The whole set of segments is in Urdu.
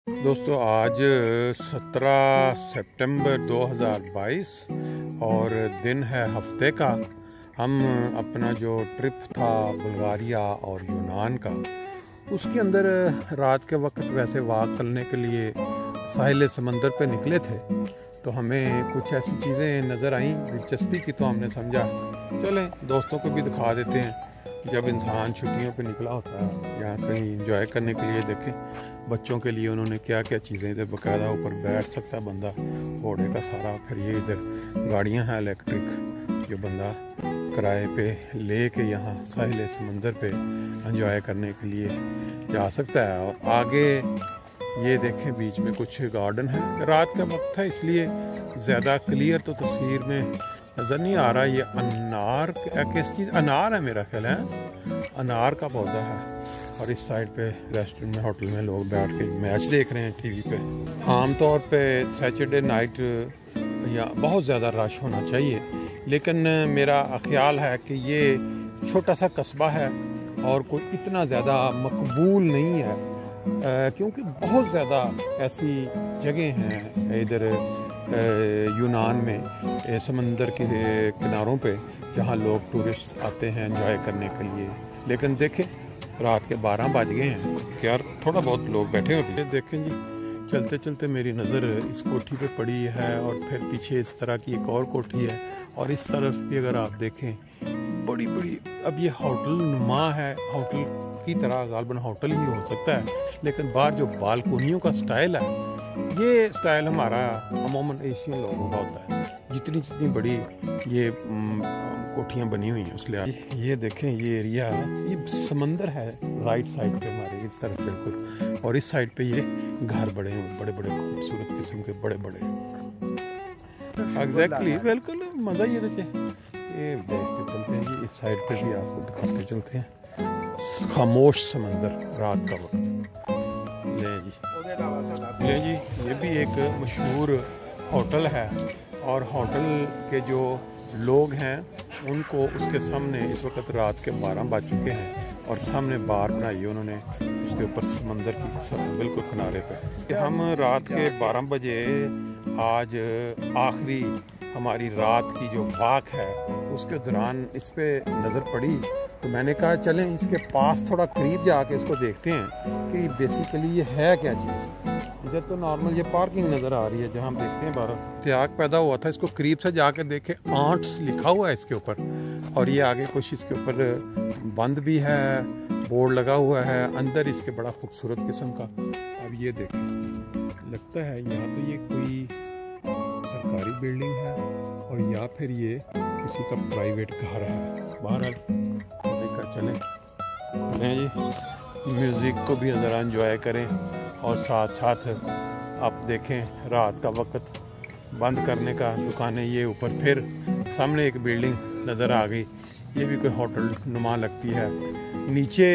دوستو آج 17 سپٹمبر 2022 اور دن ہے ہفتے کا۔ ہم اپنا جو ٹرپ تھا بلغاریہ اور یونان کا، اس کے اندر رات کے وقت ویسے واک کرنے کے لیے ساحل سمندر پہ نکلے تھے، تو ہمیں کچھ ایسی چیزیں نظر آئیں دلچسپی کی، تو ہم نے سمجھا چلیں دوستوں کو بھی دکھا دیتے ہیں۔ جب انسان چھٹیوں پہ نکلا ہوتا ہے یا کہیں انجوائے کرنے کے لیے، دیکھیں بچوں کے لیے انہوں نے کیا کیا چیزیں ادھر باقاعدہ اوپر بیٹھ سکتا ہے بندہ گھوڑے کا سارا، پھر یہ ادھر گاڑیاں ہیں الیکٹرک جو بندہ کرائے پہ لے کے یہاں ساحل سمندر پہ انجوائے کرنے کے لیے جا سکتا ہے۔ اور آگے یہ دیکھیں بیچ میں کچھ گارڈن ہے، رات کا وقت ہے اس لیے زیادہ کلیئر تو تصویر میں نظر نہیں آ رہا۔ یہ انار کس چیز، انار ہے میرا خیال ہے، انار کا پودا ہے۔ اور اس سائڈ پہ ریسٹورنٹ میں ہوٹل میں لوگ بیٹھ کے میچ دیکھ رہے ہیں ٹی وی پہ۔ عام طور پہ سیٹرڈے نائٹ یا بہت زیادہ رش ہونا چاہیے، لیکن میرا خیال ہے کہ یہ چھوٹا سا قصبہ ہے اور کوئی اتنا زیادہ مقبول نہیں ہے، کیونکہ بہت زیادہ ایسی جگہیں ہیں ادھر یونان میں سمندر کے کناروں پہ جہاں لوگ ٹورسٹ آتے ہیں انجوائے کرنے کے لیے۔ لیکن دیکھیں رات کے 12 بج گئے ہیں، یار تھوڑا بہت لوگ بیٹھے ہوتے ہیں۔ دیکھیں جی چلتے چلتے میری نظر اس کوٹھی پہ پڑی ہے، اور پھر پیچھے اس طرح کی ایک اور کوٹھی ہے، اور اس طرف بھی اگر آپ دیکھیں بڑی بڑی، اب یہ ہوٹل نما ہے، ہوٹل کی طرح غالباً ہوٹل ہی ہو سکتا ہے، لیکن باہر جو بالکونیوں کا سٹائل ہے، یہ سٹائل ہمارا عموماً ایشین لوگوں کا ہوتا ہے، جتنی بڑی یہ کوٹھیاں بنی ہوئی ہیں اس لیے۔ یہ دیکھیں یہ ایریا، یہ سمندر ہے رائٹ سائڈ پہ ہمارے اس طرف بالکل، اور اس سائڈ پہ یہ گھر بڑے خوبصورت قسم کے بڑے ایگزیکٹلی بالکل مزہ ہی ہے۔ یہ دیکھتے چلتے ہیں جی، اس سائڈ پہ بھی آپ کو دکھاتے چلتے ہیں خاموش سمندر رات کا وقت۔ لیں جی یہ بھی ایک مشہور ہوٹل ہے، اور ہوٹل کے جو لوگ ہیں ان کو اس کے سامنے اس وقت رات کے 12 بج چکے ہیں، اور سامنے بار بنائی ہے انہوں نے اس کے اوپر سمندر کی بالکل کنارے پہ۔ ہم رات کے 12 بجے آج آخری ہماری رات کی جو واک ہے اس کے دوران اس پہ نظر پڑی، تو میں نے کہا چلیں اس کے پاس تھوڑا قریب جا کے اس کو دیکھتے ہیں کہ بیسیکلی یہ ہے کیا چیز۔ ادھر تو نارمل یہ پارکنگ نظر آ رہی ہے جہاں ہم دیکھتے ہیں بارہ اتیاق پیدا ہوا تھا، اس کو قریب سے جا کے دیکھیں، آنٹس لکھا ہوا ہے اس کے اوپر، اور یہ آگے کچھ اس کے اوپر بند بھی ہے، بورڈ لگا ہوا ہے اندر اس کے بڑا خوبصورت قسم کا۔ اب یہ دیکھیں لگتا ہے یہاں تو یہ کوئی سرکاری بلڈنگ ہے، اور یا پھر یہ کسی کا پرائیویٹ گھر ہے۔ بہرحال دیکھا چلیں جی میوزک کو بھی ذرا انجوائے کریں، اور ساتھ ساتھ آپ دیکھیں رات کا وقت بند کرنے کا دکانیں، یہ اوپر پھر سامنے ایک بلڈنگ نظر آ گئی، یہ بھی کوئی ہوٹل نما لگتی ہے، نیچے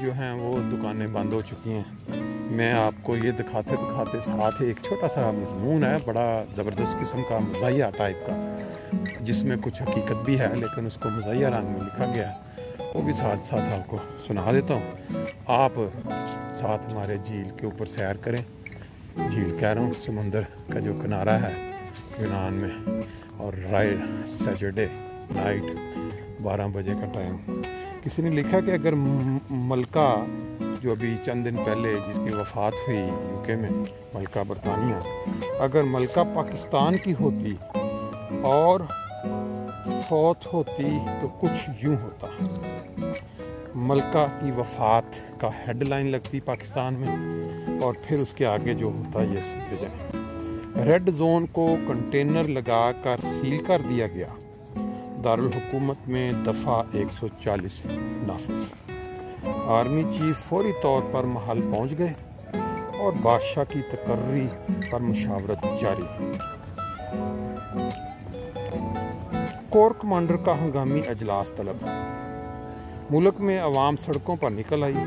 جو ہیں وہ دکانیں بند ہو چکی ہیں۔ میں آپ کو یہ دکھاتے ساتھ ایک چھوٹا سا مضمون ہے بڑا زبردست قسم کا، مزاحیہ ٹائپ کا، جس میں کچھ حقیقت بھی ہے لیکن اس کو مزاحیہ رنگ میں لکھا گیا ہے، وہ بھی ساتھ آپ کو سنا دیتا ہوں۔ آپ ساتھ ہمارے جھیل کے اوپر سیر کریں، جھیل کہہ رہا ہوں سمندر کا جو کنارہ ہے یونان میں، اور سیٹرڈے نائٹ 12 بجے کا ٹائم۔ کسی نے لکھا کہ اگر ملکہ جو ابھی چند دن پہلے جس کی وفات ہوئی یوکے میں، ملکہ برطانیہ، اگر ملکہ پاکستان کی ہوتی اور فوت ہوتی تو کچھ یوں ہوتا۔ ملکہ کی وفات کا ہیڈ لائن لگتی پاکستان میں، اور پھر اس کے آگے جو ہوتا یہ سمجھے جائیں۔ ریڈ زون کو کنٹینر لگا کر سیل کر دیا گیا، دارالحکومت میں دفعہ 140 نافذ۔ آرمی چیف فوری طور پر محل پہنچ گئے، اور بادشاہ کی تقرری پر مشاورت جاری۔ کور کمانڈر کا ہنگامی اجلاس طلب۔ ملک میں عوام سڑکوں پر نکل آئی،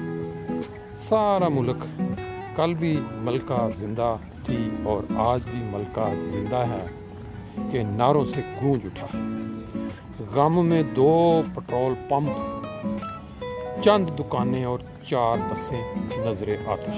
سارا ملک کل بھی ملکہ زندہ تھی اور آج بھی ملکہ زندہ ہے کہ نعروں سے گونج اٹھا۔ غم میں 2 پٹرول پمپ، چند دکانیں اور 4 بسیں نظر آتش۔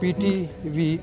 PTV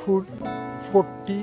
40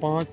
5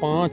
5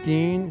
3